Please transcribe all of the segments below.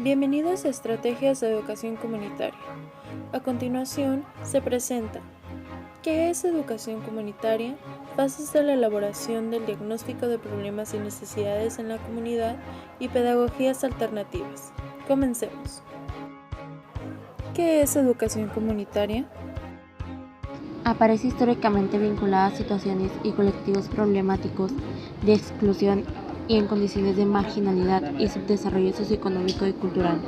Bienvenidos a Estrategias de Educación Comunitaria. A continuación, se presenta ¿qué es educación comunitaria? Fases de la elaboración del diagnóstico de problemas y necesidades en la comunidad y pedagogías alternativas. Comencemos. ¿Qué es educación comunitaria? Aparece históricamente vinculada a situaciones y colectivos problemáticos de exclusión y en condiciones de marginalidad y subdesarrollo socioeconómico y cultural.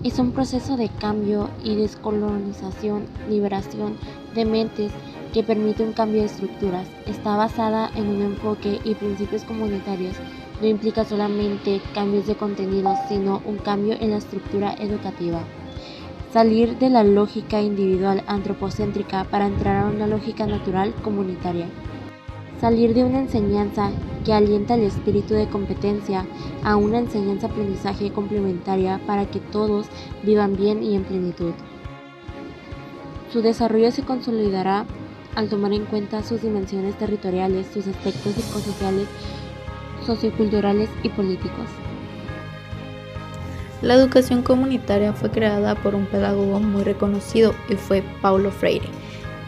Es un proceso de cambio y descolonización, liberación de mentes que permite un cambio de estructuras. Está basada en un enfoque y principios comunitarios. No implica solamente cambios de contenidos, sino un cambio en la estructura educativa. Salir de la lógica individual antropocéntrica para entrar a una lógica natural comunitaria. Salir de una enseñanza que alienta el espíritu de competencia a una enseñanza-aprendizaje complementaria para que todos vivan bien y en plenitud. Su desarrollo se consolidará al tomar en cuenta sus dimensiones territoriales, sus aspectos psicosociales, socioculturales y políticos. La educación comunitaria fue creada por un pedagogo muy reconocido y fue Paulo Freire,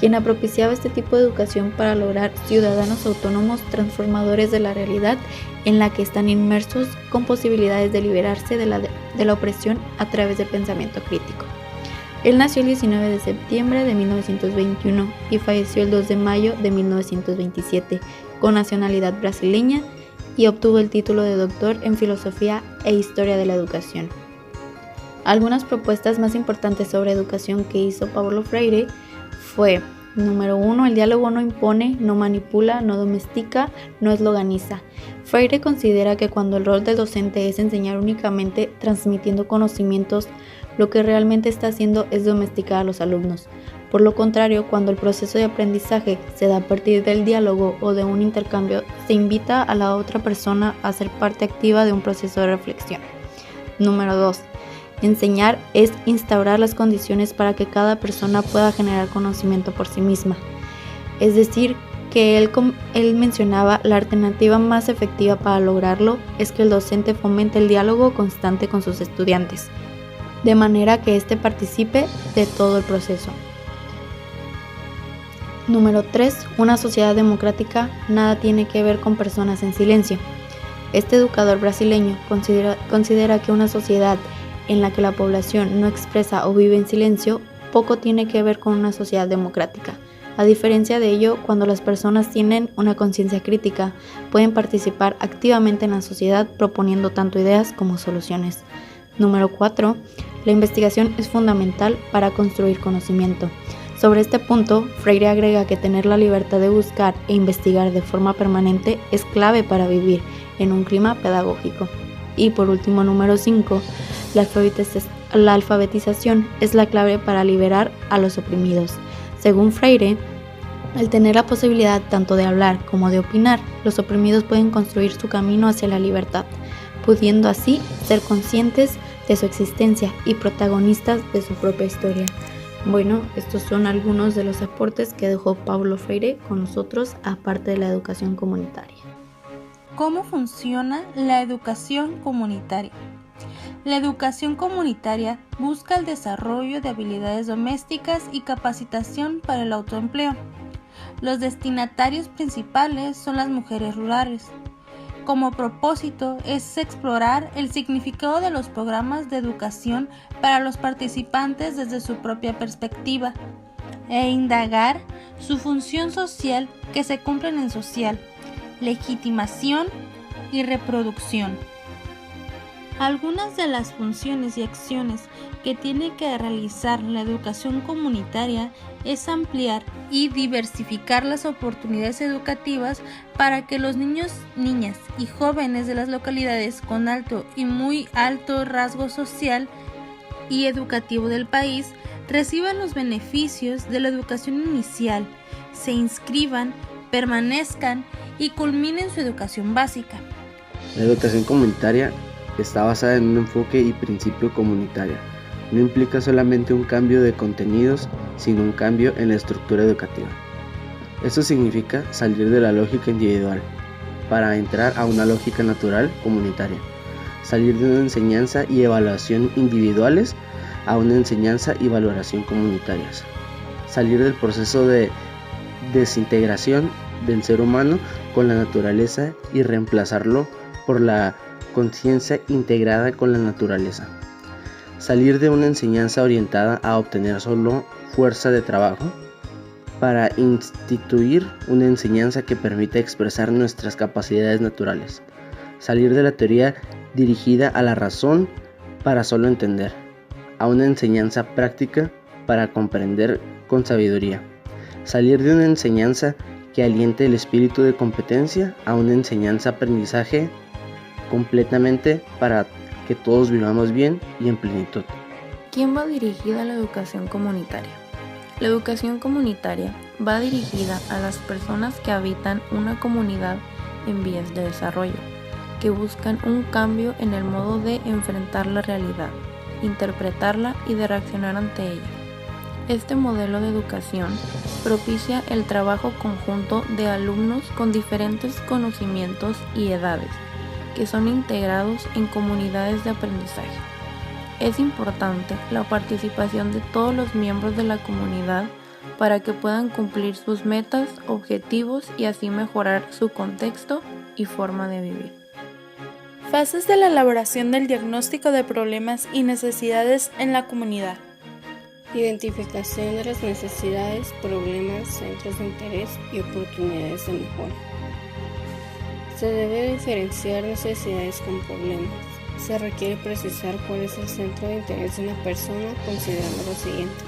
quien propiciaba este tipo de educación para lograr ciudadanos autónomos transformadores de la realidad en la que están inmersos con posibilidades de liberarse de la opresión a través del pensamiento crítico. Él nació el 19 de septiembre de 1921 y falleció el 2 de mayo de 1927 con nacionalidad brasileña y obtuvo el título de doctor en Filosofía e Historia de la Educación. Algunas propuestas más importantes sobre educación que hizo Paulo Freire fue: número 1, el diálogo no impone, no manipula, no domestica, no esloganiza. Freire considera que cuando el rol del docente es enseñar únicamente transmitiendo conocimientos, lo que realmente está haciendo es domesticar a los alumnos. Por lo contrario, cuando el proceso de aprendizaje se da a partir del diálogo o de un intercambio, se invita a la otra persona a ser parte activa de un proceso de reflexión. Número 2. Enseñar es instaurar las condiciones para que cada persona pueda generar conocimiento por sí misma. Es decir, que él mencionaba la alternativa más efectiva para lograrlo es que el docente fomente el diálogo constante con sus estudiantes, de manera que éste participe de todo el proceso. Número 3. Una sociedad democrática nada tiene que ver con personas en silencio. Este educador brasileño considera que una sociedad en la que la población no expresa o vive en silencio poco tiene que ver con una sociedad democrática. A diferencia de ello, cuando las personas tienen una conciencia crítica, pueden participar activamente en la sociedad proponiendo tanto ideas como soluciones. Número 4. La investigación es fundamental para construir conocimiento. Sobre este punto, Freire agrega que tener la libertad de buscar e investigar de forma permanente es clave para vivir en un clima pedagógico. Y por último, número 5, la alfabetización es la clave para liberar a los oprimidos. Según Freire, al tener la posibilidad tanto de hablar como de opinar, los oprimidos pueden construir su camino hacia la libertad, pudiendo así ser conscientes de su existencia y protagonistas de su propia historia. Bueno, estos son algunos de los aportes que dejó Paulo Freire con nosotros, aparte de la educación comunitaria. ¿Cómo funciona la educación comunitaria? La educación comunitaria busca el desarrollo de habilidades domésticas y capacitación para el autoempleo. Los destinatarios principales son las mujeres rurales. Como propósito es explorar el significado de los programas de educación para los participantes desde su propia perspectiva e indagar su función social que se cumplen en social, legitimación y reproducción. Algunas de las funciones y acciones que tiene que realizar la educación comunitaria es ampliar y diversificar las oportunidades educativas para que los niños, niñas y jóvenes de las localidades con alto y muy alto rasgo social y educativo del país reciban los beneficios de la educación inicial, se inscriban, permanezcan y culminen su educación básica. La educación comunitaria está basada en un enfoque y principio comunitario. No implica solamente un cambio de contenidos, sino un cambio en la estructura educativa. Esto significa salir de la lógica individual para entrar a una lógica natural comunitaria. salir de una enseñanza y evaluación individuales a una enseñanza y valoración comunitarias, salir del proceso de desintegración del ser humano con la naturaleza y reemplazarlo por la conciencia integrada con la naturaleza, salir de una enseñanza orientada a obtener solo fuerza de trabajo para instituir una enseñanza que permita expresar nuestras capacidades naturales, salir de la teoría dirigida a la razón para solo entender, a una enseñanza práctica para comprender con sabiduría, salir de una enseñanza que aliente el espíritu de competencia a una enseñanza aprendizaje completamente para que todos vivamos bien y en plenitud. ¿Quién va dirigida a la educación comunitaria? La educación comunitaria va dirigida a las personas que habitan una comunidad en vías de desarrollo, que buscan un cambio en el modo de enfrentar la realidad, interpretarla y de reaccionar ante ella. Este modelo de educación propicia el trabajo conjunto de alumnos con diferentes conocimientos y edades, que son integrados en comunidades de aprendizaje. Es importante la participación de todos los miembros de la comunidad para que puedan cumplir sus metas, objetivos y así mejorar su contexto y forma de vivir. Fases de la elaboración del diagnóstico de problemas y necesidades en la comunidad. Identificación de las necesidades, problemas, centros de interés y oportunidades de mejora. Se debe diferenciar necesidades con problemas. Se requiere precisar cuál es el centro de interés de una persona considerando lo siguiente: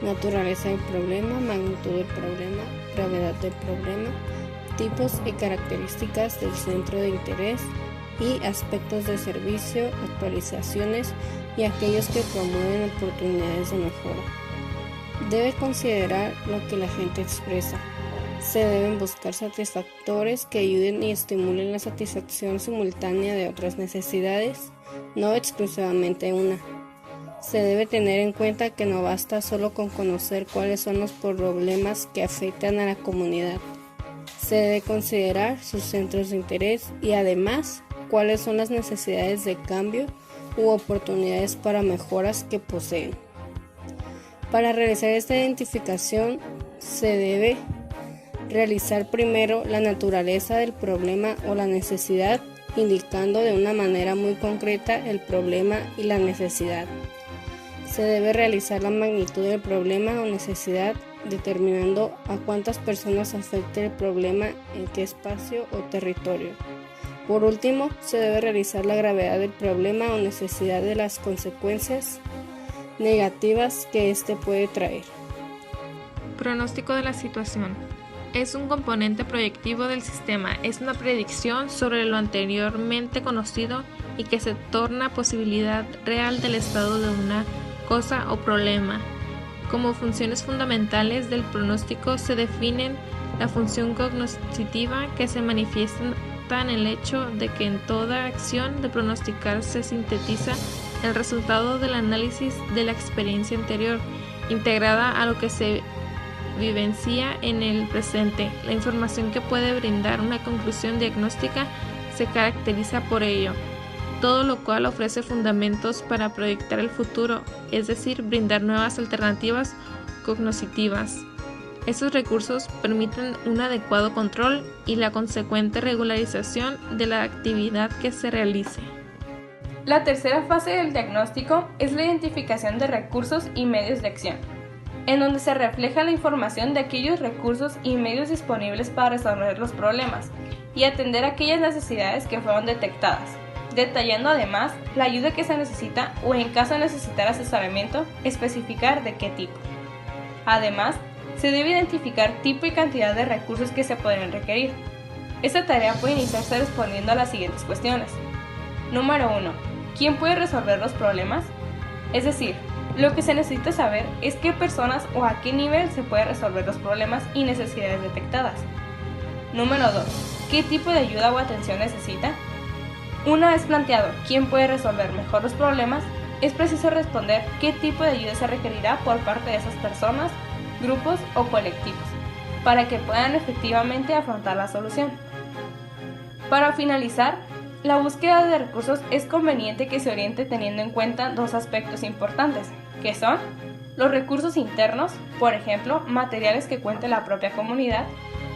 naturaleza del problema, magnitud del problema, gravedad del problema, tipos y características del centro de interés y aspectos de servicio, actualizaciones y aquellos que promueven oportunidades de mejora. Debe considerar lo que la gente expresa. Se deben buscar satisfactores que ayuden y estimulen la satisfacción simultánea de otras necesidades, no exclusivamente una. Se debe tener en cuenta que no basta solo con conocer cuáles son los problemas que afectan a la comunidad. Se debe considerar sus centros de interés y además cuáles son las necesidades de cambio u oportunidades para mejoras que poseen. Para realizar esta identificación se debe realizar primero la naturaleza del problema o la necesidad, indicando de una manera muy concreta el problema y la necesidad. Se debe realizar la magnitud del problema o necesidad, determinando a cuántas personas afecta el problema, en qué espacio o territorio. Por último, se debe realizar la gravedad del problema o necesidad de las consecuencias negativas que éste puede traer. Pronóstico de la situación. Es un componente proyectivo del sistema, es una predicción sobre lo anteriormente conocido y que se torna posibilidad real del estado de una cosa o problema. Como funciones fundamentales del pronóstico se definen la función cognoscitiva, que se manifiesta en el hecho de que en toda acción de pronosticar se sintetiza el resultado del análisis de la experiencia anterior, integrada a lo que se vivencia en el presente. La información que puede brindar una conclusión diagnóstica se caracteriza por ello, todo lo cual ofrece fundamentos para proyectar el futuro, es decir, brindar nuevas alternativas cognoscitivas. Estos recursos permiten un adecuado control y la consecuente regularización de la actividad que se realice. La tercera fase del diagnóstico es la identificación de recursos y medios de acción, en donde se refleja la información de aquellos recursos y medios disponibles para resolver los problemas y atender aquellas necesidades que fueron detectadas, detallando además la ayuda que se necesita o, en caso de necesitar asesoramiento, especificar de qué tipo. Además, se debe identificar tipo y cantidad de recursos que se podrían requerir. Esta tarea puede iniciarse respondiendo a las siguientes cuestiones. Número 1. ¿Quién puede resolver los problemas? Es decir, lo que se necesita saber es qué personas o a qué nivel se puede resolver los problemas y necesidades detectadas. Número 2. ¿Qué tipo de ayuda o atención necesita? Una vez planteado quién puede resolver mejor los problemas, es preciso responder qué tipo de ayuda se requerirá por parte de esas personas, grupos o colectivos, para que puedan efectivamente afrontar la solución. Para finalizar, La búsqueda de recursos es conveniente que se oriente teniendo en cuenta dos aspectos importantes, que son los recursos internos, por ejemplo, materiales que cuente la propia comunidad,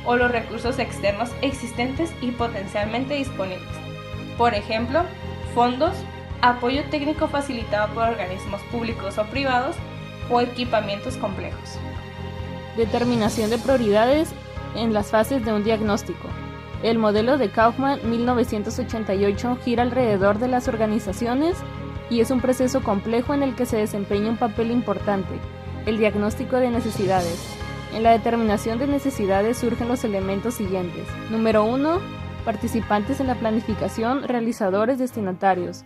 o los recursos externos existentes y potencialmente disponibles, por ejemplo, fondos, apoyo técnico facilitado por organismos públicos o privados, o equipamientos complejos. Determinación de prioridades en las fases de un diagnóstico. El modelo de Kaufman 1988 gira alrededor de las organizaciones y es un proceso complejo en el que se desempeña un papel importante, el diagnóstico de necesidades. En la determinación de necesidades surgen los elementos siguientes. Número 1. Participantes en la planificación, realizadores, destinatarios.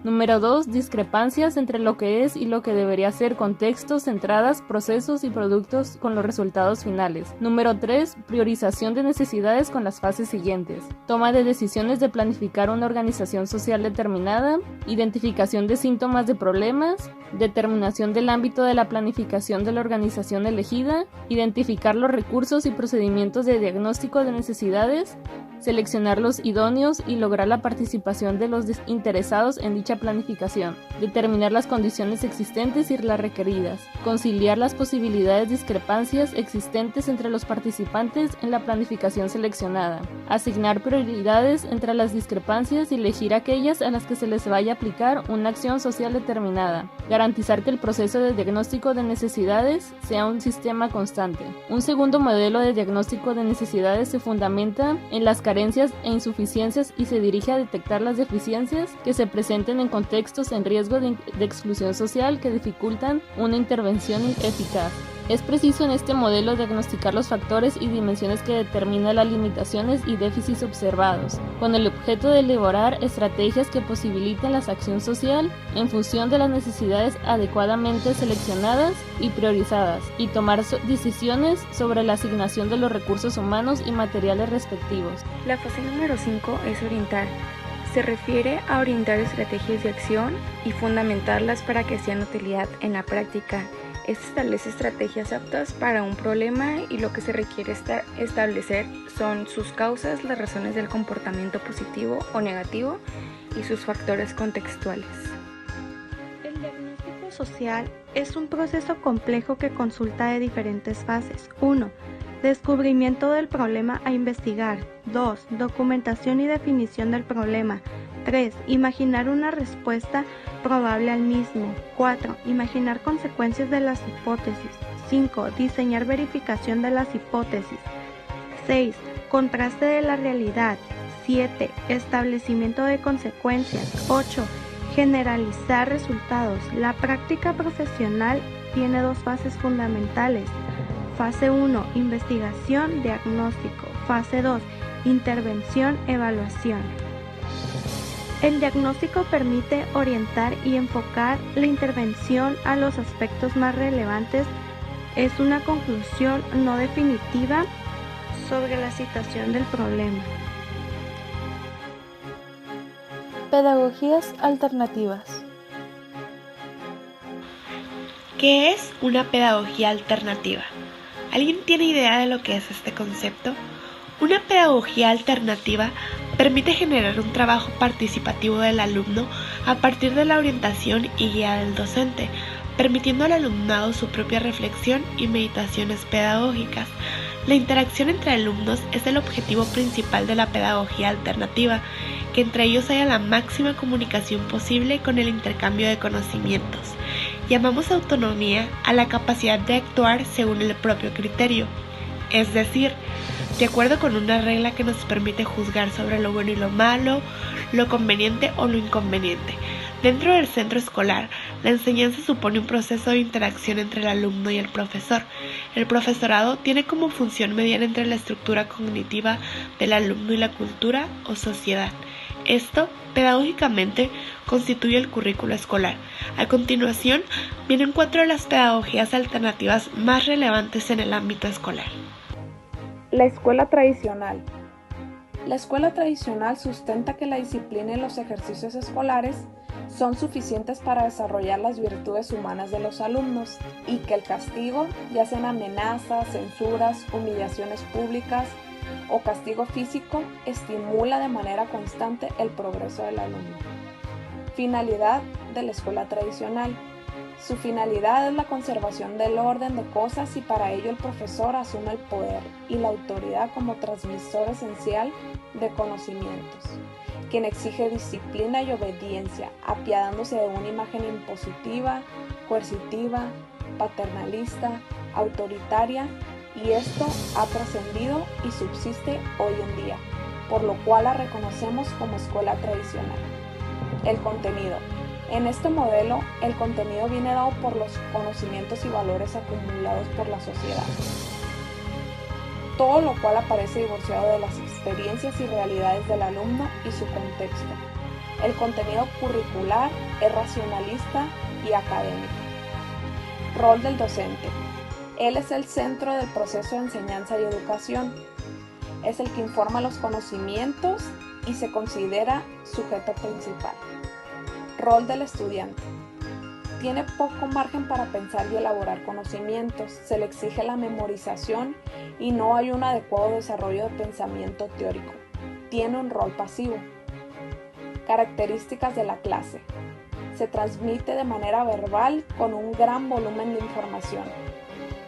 Número 2. Discrepancias entre lo que es y lo que debería ser contextos, entradas, procesos y productos con los resultados finales. Número 3. Priorización de necesidades con las fases siguientes. Toma de decisiones de planificar una organización social determinada. Identificación de síntomas de problemas. Determinación del ámbito de la planificación de la organización elegida. Identificar los recursos y procedimientos de diagnóstico de necesidades. Seleccionar los idóneos y lograr la participación de los interesados en dicha planificación, determinar las condiciones existentes y las requeridas, conciliar las posibilidades de discrepancias existentes entre los participantes en la planificación seleccionada, asignar prioridades entre las discrepancias y elegir aquellas a las que se les vaya a aplicar una acción social determinada, garantizar que el proceso de diagnóstico de necesidades sea un sistema constante. Un segundo modelo de diagnóstico de necesidades se fundamenta en las carencias e insuficiencias y se dirige a detectar las deficiencias que se presenten en contextos en riesgo de exclusión social que dificultan una intervención eficaz. Es preciso en este modelo diagnosticar los factores y dimensiones que determinan las limitaciones y déficits observados, con el objeto de elaborar estrategias que posibiliten la acción social en función de las necesidades adecuadamente seleccionadas y priorizadas, y tomar decisiones sobre la asignación de los recursos humanos y materiales respectivos. La fase número 5 es orientar. Se refiere a orientar estrategias de acción y fundamentarlas para que sean de utilidad en la práctica. Este establece estrategias aptas para un problema y lo que se requiere establecer son sus causas, las razones del comportamiento positivo o negativo y sus factores contextuales. El diagnóstico social es un proceso complejo que consulta de diferentes fases. 1. Descubrimiento del problema a investigar. 2. Documentación y definición del problema. 3. Imaginar una respuesta probable al mismo. 4. Imaginar consecuencias de las hipótesis. 5. Diseñar verificación de las hipótesis. 6. Contraste de la realidad. 7. Establecimiento de consecuencias. 8. Generalizar resultados. La práctica profesional tiene dos fases fundamentales. Fase 1. Investigación, diagnóstico. Fase 2. Intervención, evaluación. El diagnóstico permite orientar y enfocar la intervención a los aspectos más relevantes. Es una conclusión no definitiva sobre la situación del problema. Pedagogías alternativas. ¿Qué es una pedagogía alternativa? ¿Alguien tiene idea de lo que es este concepto? Una pedagogía alternativa permite generar un trabajo participativo del alumno a partir de la orientación y guía del docente, permitiendo al alumnado su propia reflexión y meditaciones pedagógicas. La interacción entre alumnos es el objetivo principal de la pedagogía alternativa, que entre ellos haya la máxima comunicación posible con el intercambio de conocimientos. Llamamos autonomía a la capacidad de actuar según el propio criterio, es decir, de acuerdo con una regla que nos permite juzgar sobre lo bueno y lo malo, lo conveniente o lo inconveniente. Dentro del centro escolar, la enseñanza supone un proceso de interacción entre el alumno y el profesor. El profesorado tiene como función mediar entre la estructura cognitiva del alumno y la cultura o sociedad. Esto, pedagógicamente, constituye el currículo escolar. A continuación, vienen 4 de las pedagogías alternativas más relevantes en el ámbito escolar. La escuela tradicional. La escuela tradicional sustenta que la disciplina y los ejercicios escolares son suficientes para desarrollar las virtudes humanas de los alumnos y que el castigo, ya sean amenazas, censuras, humillaciones públicas, o castigo físico estimula de manera constante el progreso del alumno. Finalidad de la escuela tradicional. Su finalidad es la conservación del orden de cosas y para ello el profesor asume el poder y la autoridad como transmisor esencial de conocimientos, quien exige disciplina y obediencia, apiadándose de una imagen impositiva, coercitiva, paternalista, autoritaria, y esto ha trascendido y subsiste hoy en día, por lo cual la reconocemos como escuela tradicional. El contenido. En este modelo, el contenido viene dado por los conocimientos y valores acumulados por la sociedad, todo lo cual aparece divorciado de las experiencias y realidades del alumno y su contexto. El contenido curricular es racionalista y académico. Rol del docente. Él es el centro del proceso de enseñanza y educación. Es el que informa los conocimientos y se considera sujeto principal. Rol del estudiante. Tiene poco margen para pensar y elaborar conocimientos, se le exige la memorización y no hay un adecuado desarrollo de pensamiento teórico. Tiene un rol pasivo. Características de la clase. Se transmite de manera verbal con un gran volumen de información.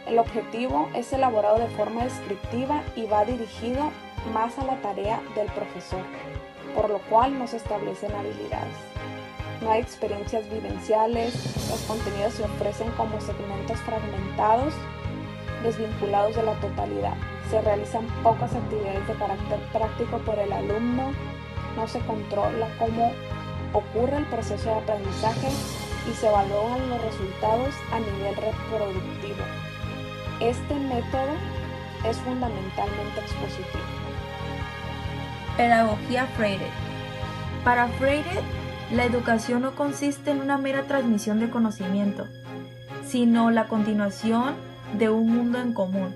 El objetivo es elaborado de forma descriptiva y va dirigido más a la tarea del profesor, por lo cual no se establecen habilidades. No hay experiencias vivenciales, los contenidos se ofrecen como segmentos fragmentados, desvinculados de la totalidad. Se realizan pocas actividades de carácter práctico por el alumno, no se controla cómo ocurre el proceso de aprendizaje y se evalúan los resultados a nivel reproductivo. Este método es fundamentalmente expositivo. Pedagogía Freire. Para Freire, la educación no consiste en una mera transmisión de conocimiento, sino la continuación de un mundo en común.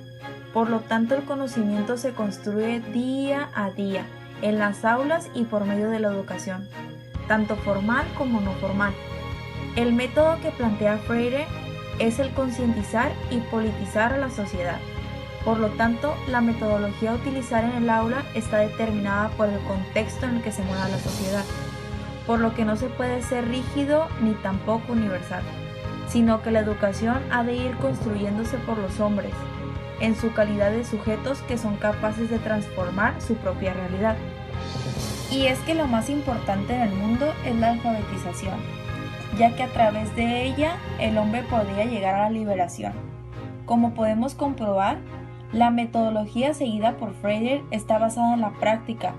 Por lo tanto, el conocimiento se construye día a día, en las aulas y por medio de la educación, tanto formal como no formal. El método que plantea Freire es el concientizar y politizar a la sociedad. Por lo tanto, la metodología a utilizar en el aula está determinada por el contexto en el que se mueva la sociedad, por lo que no se puede ser rígido ni tampoco universal, sino que la educación ha de ir construyéndose por los hombres, en su calidad de sujetos que son capaces de transformar su propia realidad. Y es que lo más importante en el mundo es la alfabetización, ya que a través de ella el hombre podría llegar a la liberación. Como podemos comprobar, la metodología seguida por Freire está basada en la práctica,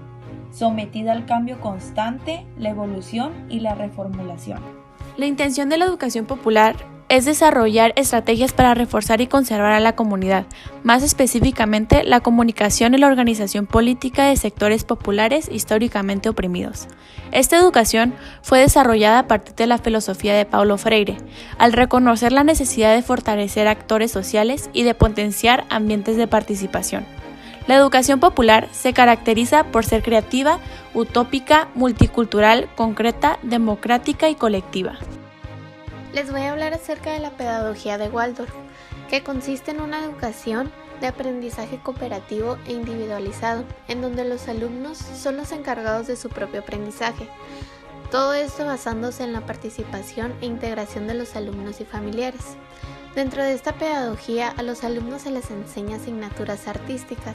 sometida al cambio constante, la evolución y la reformulación. La intención de la educación popular es desarrollar estrategias para reforzar y conservar a la comunidad, más específicamente la comunicación y la organización política de sectores populares históricamente oprimidos. Esta educación fue desarrollada a partir de la filosofía de Paulo Freire, al reconocer la necesidad de fortalecer actores sociales y de potenciar ambientes de participación. La educación popular se caracteriza por ser creativa, utópica, multicultural, concreta, democrática y colectiva. Les voy a hablar acerca de la pedagogía de Waldorf, que consiste en una educación de aprendizaje cooperativo e individualizado, en donde los alumnos son los encargados de su propio aprendizaje. Todo esto basándose en la participación e integración de los alumnos y familiares. Dentro de esta pedagogía, a los alumnos se les enseña asignaturas artísticas,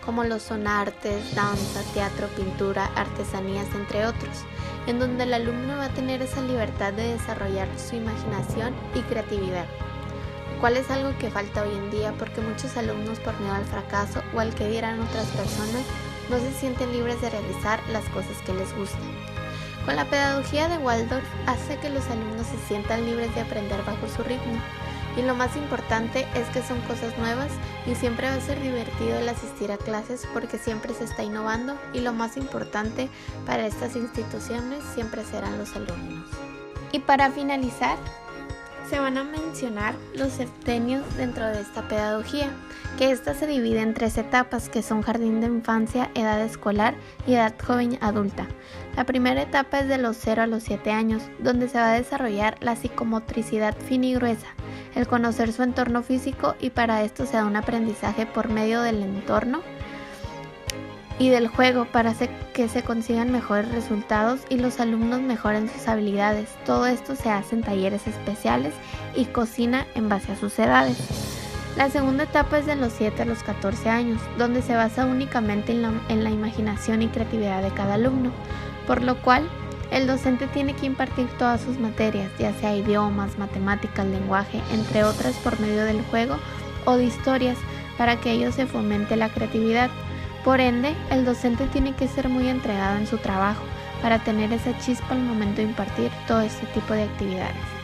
como lo son artes, danza, teatro, pintura, artesanías, entre otros, en donde el alumno va a tener esa libertad de desarrollar su imaginación y creatividad, cual es algo que falta hoy en día porque muchos alumnos, por miedo al fracaso o al que dirán otras personas, no se sienten libres de realizar las cosas que les gustan. Con la pedagogía de Waldorf hace que los alumnos se sientan libres de aprender bajo su ritmo. Y lo más importante es que son cosas nuevas y siempre va a ser divertido el asistir a clases porque siempre se está innovando y lo más importante para estas instituciones siempre serán los alumnos. Y para finalizar, se van a mencionar los septenios dentro de esta pedagogía, que esta se divide en 3 etapas que son jardín de infancia, edad escolar y edad joven adulta. La primera etapa es de los 0 a los 7 años, donde se va a desarrollar la psicomotricidad fina y gruesa, el conocer su entorno físico y para esto se da un aprendizaje por medio del entorno y del juego para que se consigan mejores resultados y los alumnos mejoren sus habilidades. Todo esto se hace en talleres especiales y cocina en base a sus edades. La segunda etapa es de los 7 a los 14 años, donde se basa únicamente en la imaginación y creatividad de cada alumno, por lo cual el docente tiene que impartir todas sus materias, ya sea idiomas, matemáticas, lenguaje, entre otras, por medio del juego o de historias, para que ellos se fomente la creatividad. Por ende, el docente tiene que ser muy entregado en su trabajo para tener esa chispa al momento de impartir todo este tipo de actividades.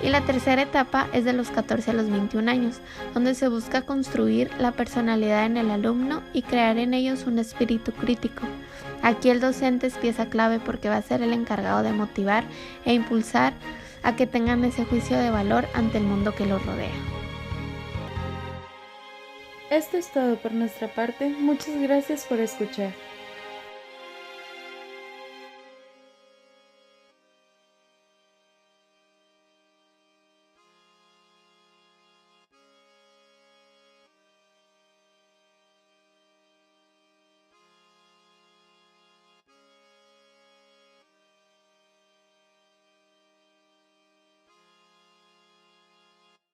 Y la tercera etapa es de los 14 a los 21 años, donde se busca construir la personalidad en el alumno y crear en ellos un espíritu crítico. Aquí el docente es pieza clave porque va a ser el encargado de motivar e impulsar a que tengan ese juicio de valor ante el mundo que los rodea. Esto es todo por nuestra parte. Muchas gracias por escuchar.